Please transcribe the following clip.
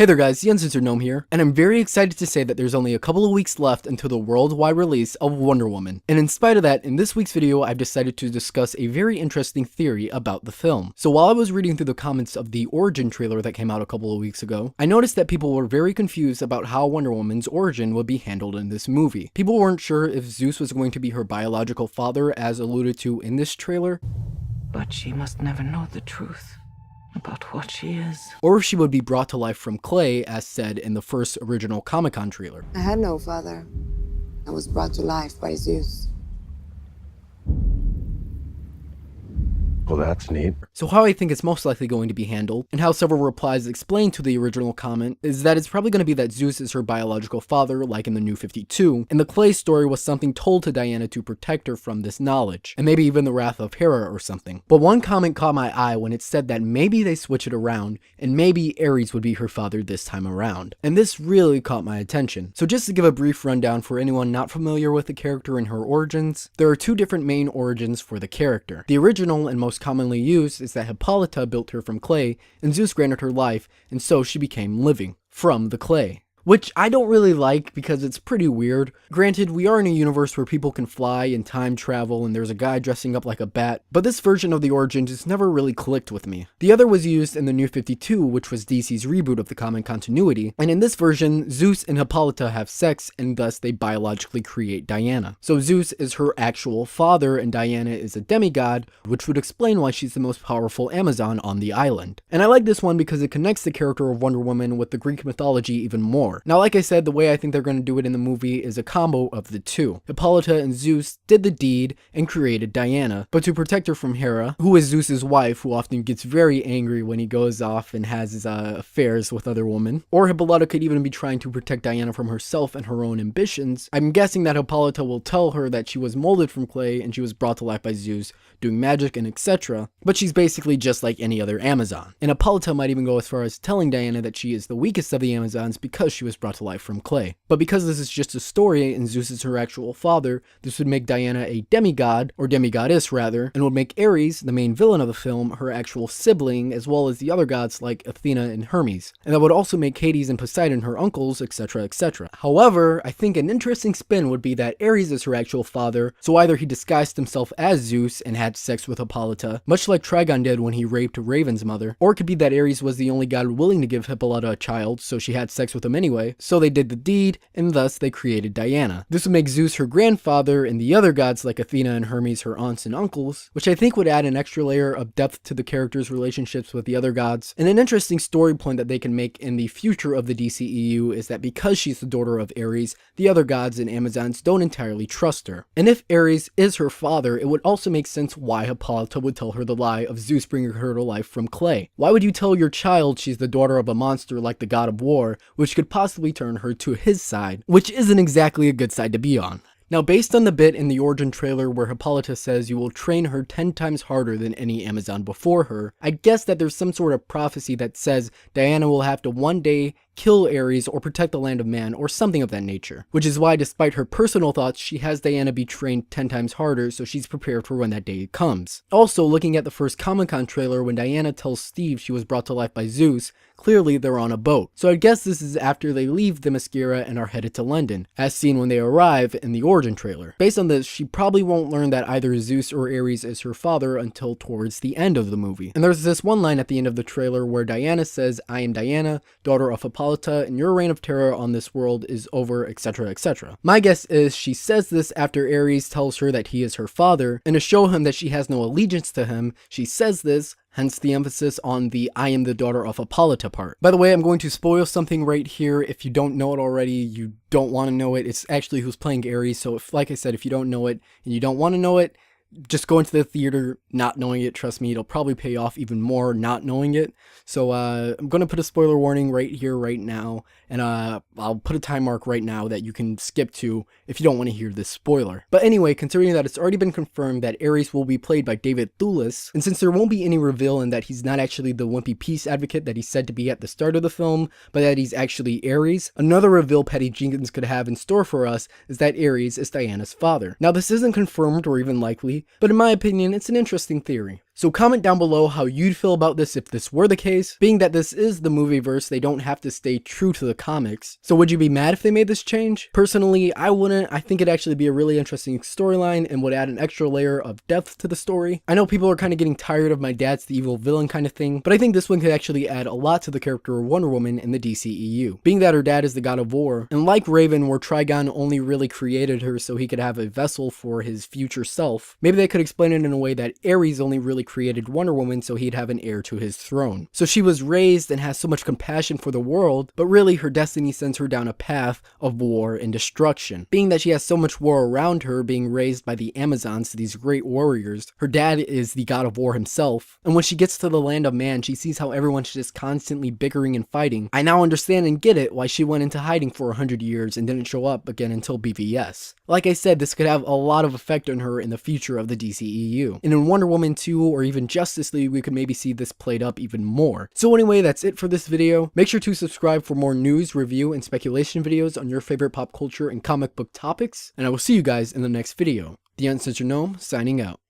Hey there guys, the Uncensored Gnome here, and I'm very excited to say that there's only a couple of weeks left until the worldwide release of Wonder Woman. And in spite of that, in this week's video, I've decided to discuss a very interesting theory about the film. So while I was reading through the comments of the origin trailer that came out a couple of weeks ago, I noticed that people were very confused about how Wonder Woman's origin would be handled in this movie. People weren't sure if Zeus was going to be her biological father, as alluded to in this trailer, but she must never know the truth about what she is. or if she would be brought to life from clay, as said in the first original Comic-Con trailer. I had no father. I was brought to life by Zeus. Well, that's neat. So how I think it's most likely going to be handled, and how several replies explain to the original comment, is that it's probably going to be that Zeus is her biological father, like in the New 52, and the clay story was something told to Diana to protect her from this knowledge, and maybe even the wrath of Hera or something. But one comment caught my eye when it said that maybe they switch it around, and maybe Ares would be her father this time around. And this really caught my attention. So just to give a brief rundown for anyone not familiar with the character and her origins, there are two different main origins for the character. The original and most commonly used is that Hippolyta built her from clay, and Zeus granted her life, and so she became living from the clay. Which I don't really like because it's pretty weird. Granted, we are in a universe where people can fly and time travel and there's a guy dressing up like a bat, but this version of the origin just never really clicked with me. The other was used in the New 52, which was DC's reboot of the comic continuity, and in this version, Zeus and Hippolyta have sex and thus they biologically create Diana. So Zeus is her actual father and Diana is a demigod, which would explain why she's the most powerful Amazon on the island. And I like this one because it connects the character of Wonder Woman with the Greek mythology even more. Now, like I said, the way I think they're going to do it in the movie is a combo of the two. Hippolyta and Zeus did the deed and created Diana, but to protect her from Hera, who is Zeus's wife, who often gets very angry when he goes off and has his affairs with other women. Or Hippolyta could even be trying to protect Diana from herself and her own ambitions. I'm guessing that Hippolyta will tell her that she was molded from clay and she was brought to life by Zeus, doing magic and etc. But she's basically just like any other Amazon. And Hippolyta might even go as far as telling Diana that she is the weakest of the Amazons because she was brought to life from clay. But because this is just a story and Zeus is her actual father, this would make Diana a demigod, or demigoddess rather, and would make Ares, the main villain of the film, her actual sibling, as well as the other gods like Athena and Hermes. And that would also make Hades and Poseidon her uncles, etc, etc. However, I think an interesting spin would be that Ares is her actual father, so either he disguised himself as Zeus and had sex with Hippolyta, much like Trigon did when he raped Raven's mother, or it could be that Ares was the only god willing to give Hippolyta a child, so she had sex with him anyway, so they did the deed, and thus they created Diana. This would make Zeus her grandfather, and the other gods like Athena and Hermes her aunts and uncles, which I think would add an extra layer of depth to the characters' relationships with the other gods. And an interesting story point that they can make in the future of the DCEU is that because she's the daughter of Ares, the other gods and Amazons don't entirely trust her. And if Ares is her father, it would also make sense why Hippolyta would tell her the lie of Zeus bringing her to life from clay. Why would you tell your child she's the daughter of a monster like the god of war, which could possibly turn her to his side, which isn't exactly a good side to be on. Now, based on the bit in the origin trailer where Hippolyta says you will train her 10 times harder than any Amazon before her, I guess that there's some sort of prophecy that says Diana will have to one day kill Ares or protect the land of man or something of that nature. Which is why, despite her personal thoughts, she has Diana be trained 10 times harder so she's prepared for when that day comes. Also, looking at the first Comic-Con trailer when Diana tells Steve she was brought to life by Zeus, clearly they're on a boat. So I guess this is after they leave Themyscira and are headed to London, as seen when they arrive in the origin trailer. Based on this, she probably won't learn that either Zeus or Ares is her father until towards the end of the movie. And there's this one line at the end of the trailer where Diana says, "I am Diana, daughter of Hippolyta, and your reign of terror on this world is over, etc, etc. My guess is she says this after Ares tells her that he is her father, and to show him that she has no allegiance to him, she says this, hence the emphasis on the "I am the daughter of Hippolyta" part. By the way, I'm going to spoil something right here. If you don't know it already, you don't want to know it. It's actually who's playing Ares, so if, like I said, if you don't know it and you don't want to know it, just go into the theater not knowing it. Trust me, it'll probably pay off even more not knowing it. So I'm going to put a spoiler warning right here, right now, and I'll put a time mark right now that you can skip to if you don't want to hear this spoiler. But anyway, considering that it's already been confirmed that Ares will be played by David Thewlis, and since there won't be any reveal in that he's not actually the wimpy peace advocate that he's said to be at the start of the film, but that he's actually Ares, another reveal Patty Jenkins could have in store for us is that Ares is Diana's father. Now, this isn't confirmed or even likely, but in my opinion, it's an interesting theory. So comment down below how you'd feel about this if this were the case, being that this is the movie verse, they don't have to stay true to the comics. So would you be mad if they made this change? Personally, I wouldn't. I think it'd actually be a really interesting storyline and would add an extra layer of depth to the story. I know people are kind of getting tired of my dad's the evil villain kind of thing, but I think this one could actually add a lot to the character of Wonder Woman in the DCEU. Being that her dad is the god of war, and like Raven where Trigon only really created her so he could have a vessel for his future self, maybe they could explain it in a way that Ares only really created Wonder Woman so he'd have an heir to his throne. So she was raised and has so much compassion for the world, but really her destiny sends her down a path of war and destruction. Being that she has so much war around her, being raised by the Amazons, these great warriors, her dad is the god of war himself, and when she gets to the land of man, she sees how everyone's just constantly bickering and fighting. I now understand and get it why she went into hiding for 100 years and didn't show up again until BVS. Like I said, this could have a lot of effect on her in the future of the DCEU. And in Wonder Woman 2 or even Justice League, we could maybe see this played up even more. So anyway, that's it for this video. Make sure to subscribe for more news, review, and speculation videos on your favorite pop culture and comic book topics, and I will see you guys in the next video. The Uncensored Gnome, signing out.